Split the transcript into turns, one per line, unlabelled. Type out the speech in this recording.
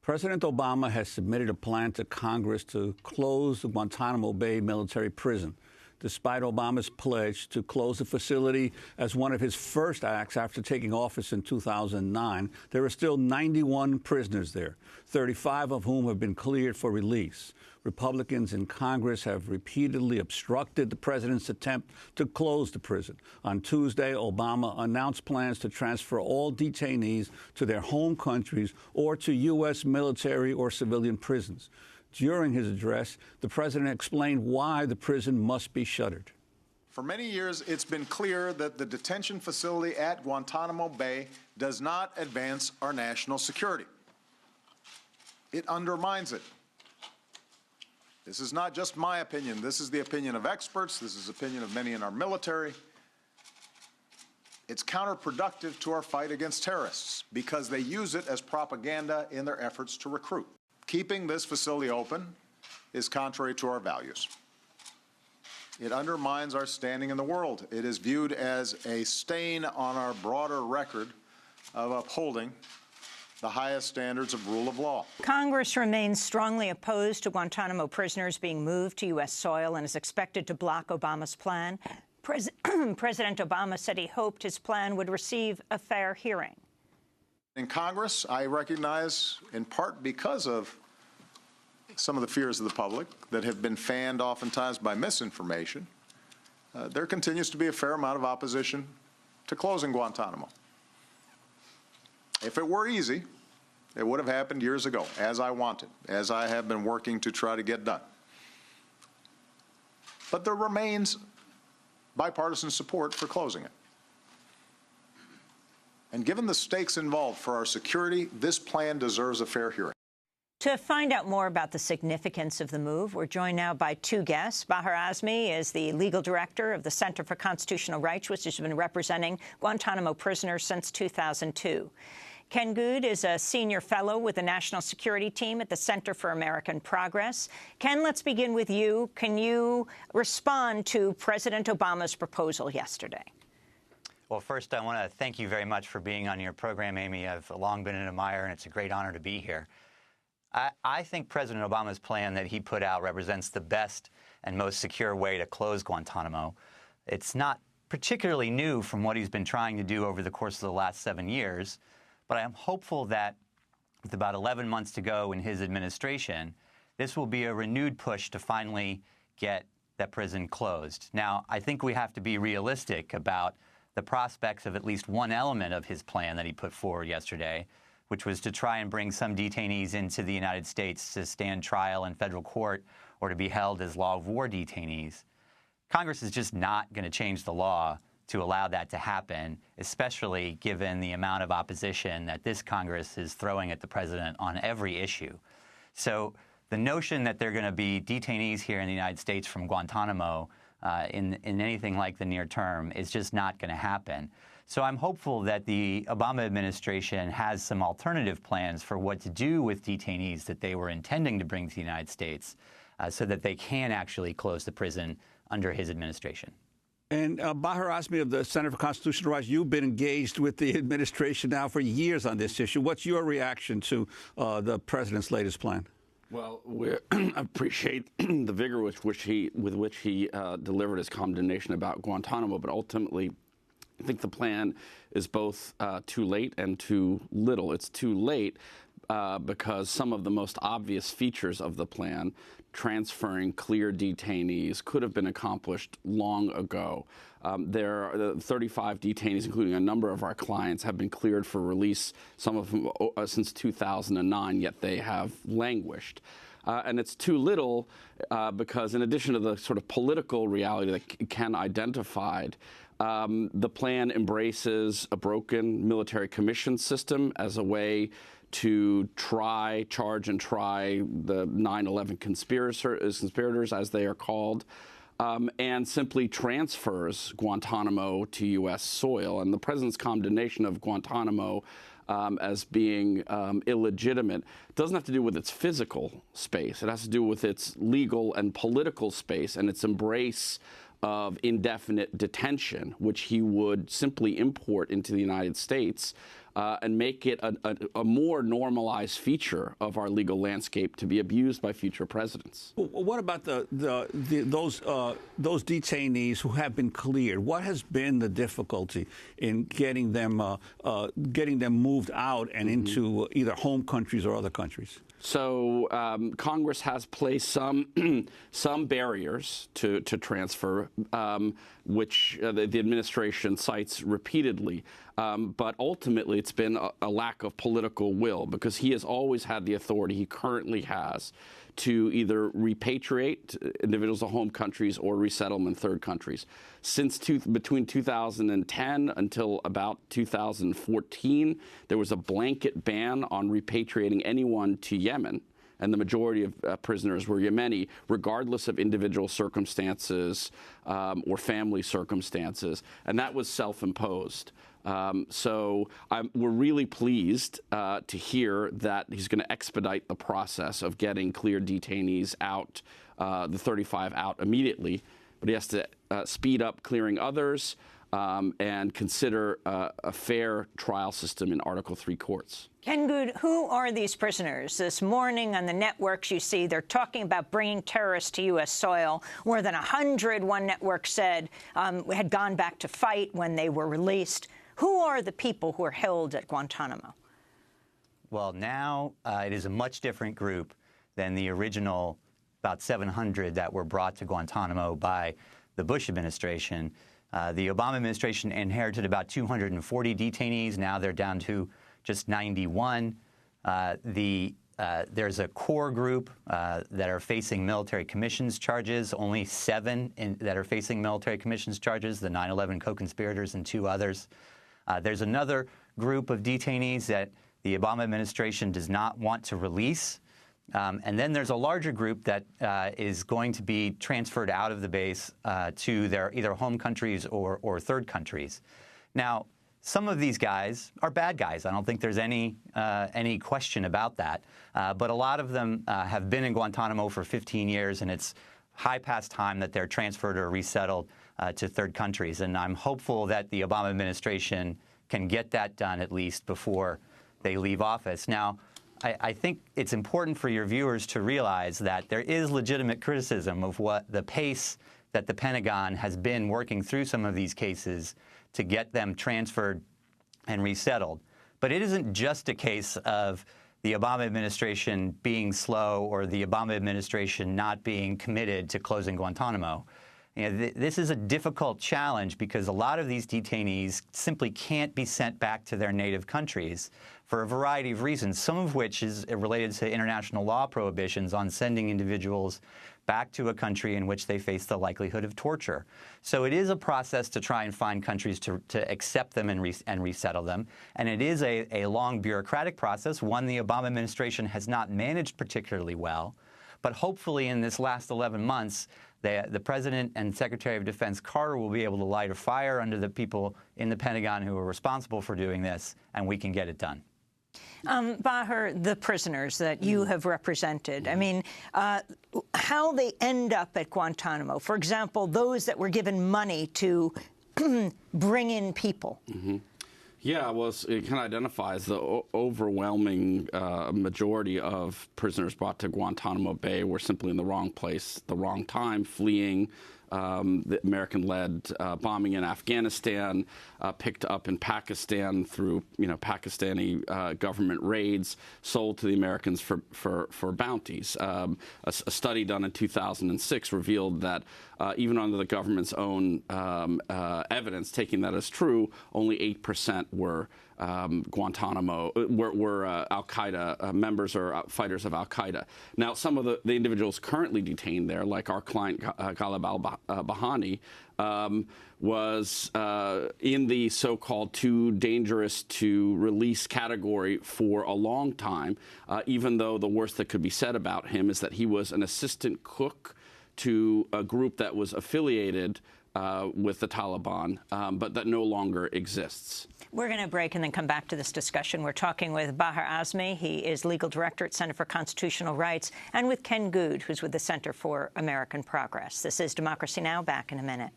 President Obama has submitted a plan to Congress to close the Guantánamo Bay military prison. Despite Obama's pledge to close the facility as one of his first acts after taking office in 2009, there are still 91 prisoners there, 35 of whom have been cleared for release. Republicans in Congress have repeatedly obstructed the president's attempt to close the prison. On Tuesday, Obama announced plans to transfer all detainees to their home countries or to U.S. military or civilian prisons. During his address, the president explained why the prison must be shuttered.
For many years, it's been clear that the detention facility at Guantanamo Bay does not advance our national security. It undermines it. This is not just my opinion. This is the opinion of experts. This is the opinion of many in our military. It's counterproductive to our fight against terrorists because they use it as propaganda in their efforts to recruit. Keeping this facility open is contrary to our values. It undermines our standing in the world. It is viewed as a stain on our broader record of upholding the highest standards of rule of law.
Congress remains strongly opposed to Guantanamo prisoners being moved to U.S. soil and is expected to block Obama's plan. President Obama said he hoped his plan would receive a fair hearing.
In Congress, I recognize, in part because of some of the fears of the public that have been fanned oftentimes by misinformation, there continues to be a fair amount of opposition to closing Guantanamo. If it were easy, it would have happened years ago, as I wanted, as I have been working to try to get done. But there remains bipartisan support for closing it. And given the stakes involved for our security, this plan deserves a fair hearing.
To find out more about the significance of the move, we're joined now by two guests. Bahar Azmi is the legal director of the Center for Constitutional Rights, which has been representing Guantanamo prisoners since 2002. Ken Good is a senior fellow with the National Security Team at the Center for American Progress. Ken, let's begin with you. Can you respond to President Obama's proposal yesterday?
Well, first, I want to thank you very much for being on your program, Amy. I've long been an admirer, and it's a great honor to be here. I think President Obama's plan that he put out represents the best and most secure way to close Guantanamo. It's not particularly new from what he's been trying to do over the course of the last 7 years, but I am hopeful that with about 11 months to go in his administration, this will be a renewed push to finally get that prison closed. Now, I think we have to be realistic about the prospects of at least one element of his plan that he put forward yesterday, which was to try and bring some detainees into the United States to stand trial in federal court or to be held as law of war detainees. Congress is just not going to change the law to allow that to happen, especially given the amount of opposition that this Congress is throwing at the president on every issue. So the notion that there are going to be detainees here in the United States from Guantanamo in anything like the near term is just not going to happen. So I'm hopeful that the Obama administration has some alternative plans for what to do with detainees that they were intending to bring to the United States so that they can actually close the prison under his administration.
And Bahar Azmi of the Center for Constitutional Rights, you've been engaged with the administration now for years on this issue. What's your reaction to the president's latest plan?
Well, we appreciate the vigor with which he delivered his condemnation about Guantanamo, but ultimately, I think the plan is both too late and too little. It's too late because some of the most obvious features of the plan, transferring clear detainees, could have been accomplished long ago. There are 35 detainees, including a number of our clients, have been cleared for release, some of them since 2009, yet they have languished. And it's too little because in addition to the sort of political reality that Ken identified, the plan embraces a broken military commission system as a way to charge and try the 9/11 conspirators, as they are called, and simply transfers Guantanamo to U.S. soil. And the president's condemnation of Guantanamo as being illegitimate doesn't have to do with its physical space. It has to do with its legal and political space and its embrace of indefinite detention, which he would simply import into the United States and make it a more normalized feature of our legal landscape to be abused by future presidents.
What about those detainees who have been cleared? What has been the difficulty in getting them moved out and into either home countries or other countries?
So Congress has placed some barriers to transfer, which the administration cites repeatedly. But ultimately, it's been a lack of political will, because he has always had the authority he currently has to either repatriate individuals to home countries or resettle them in third countries. Between 2010 until about 2014, there was a blanket ban on repatriating anyone to Yemen, and the majority of prisoners were Yemeni, regardless of individual circumstances or family circumstances, and that was self-imposed. So we're really pleased to hear that he's going to expedite the process of getting cleared detainees out, the 35 out immediately. But he has to speed up clearing others and consider a fair trial system in Article III courts.
Ken Good, who are these prisoners? This morning on the networks you see, they're talking about bringing terrorists to U.S. soil. More than 100, one network said, had gone back to fight when they were released. Who are the people who are held at Guantánamo?
Well, now it is a much different group than the original about 700 that were brought to Guantánamo by the Bush administration. The Obama administration inherited about 240 detainees. Now they're down to just 91. There's a core group that are facing military commissions charges, only 7 that are facing military commissions charges, the 9/11 co-conspirators and 2 others. There's another group of detainees that the Obama administration does not want to release. And then there's a larger group that is going to be transferred out of the base to their either home countries or third countries. Now, some of these guys are bad guys. I don't think there's any question about that. But a lot of them have been in Guantánamo for 15 years, and it's high past time that they're transferred or resettled to third countries. And I'm hopeful that the Obama administration can get that done at least before they leave office. Now, I think it's important for your viewers to realize that there is legitimate criticism of what the pace that the Pentagon has been working through some of these cases to get them transferred and resettled. But it isn't just a case of the Obama administration being slow or the Obama administration not being committed to closing Guantánamo. You know, this is a difficult challenge because a lot of these detainees simply can't be sent back to their native countries for a variety of reasons, some of which is related to international law prohibitions on sending individuals back to a country in which they face the likelihood of torture. So it is a process to try and find countries to accept them and resettle them. And it is a long bureaucratic process, one the Obama administration has not managed particularly well. But hopefully in this last 11 months, the President and Secretary of Defense Carter will be able to light a fire under the people in the Pentagon who are responsible for doing this, and we can get it done.
Bahar, the prisoners that you have represented, I mean, how they end up at Guantánamo, for example, those that were given money to bring in people.
Yeah, well, it kind of identifies the overwhelming majority of prisoners brought to Guantanamo Bay were simply in the wrong place, the wrong time, fleeing the American-led bombing in Afghanistan, picked up in Pakistan through Pakistani government raids, sold to the Americans for bounties. A study done in 2006 revealed that even under the government's own evidence, taking that as true, only 8% were Guantanamo were al-Qaeda members or fighters of al-Qaeda. Now, some of the individuals currently detained there, like our client Ghalib al-Bahani, was in the so-called too dangerous to release category for a long time, even though the worst that could be said about him is that he was an assistant cook to a group that was affiliated with the Taliban, but that no longer exists.
We're going to break and then come back to this discussion. We're talking with Bahar Azmi. He is legal director at Center for Constitutional Rights, and with Ken Good, who's with the Center for American Progress. This is Democracy Now! Back in a minute.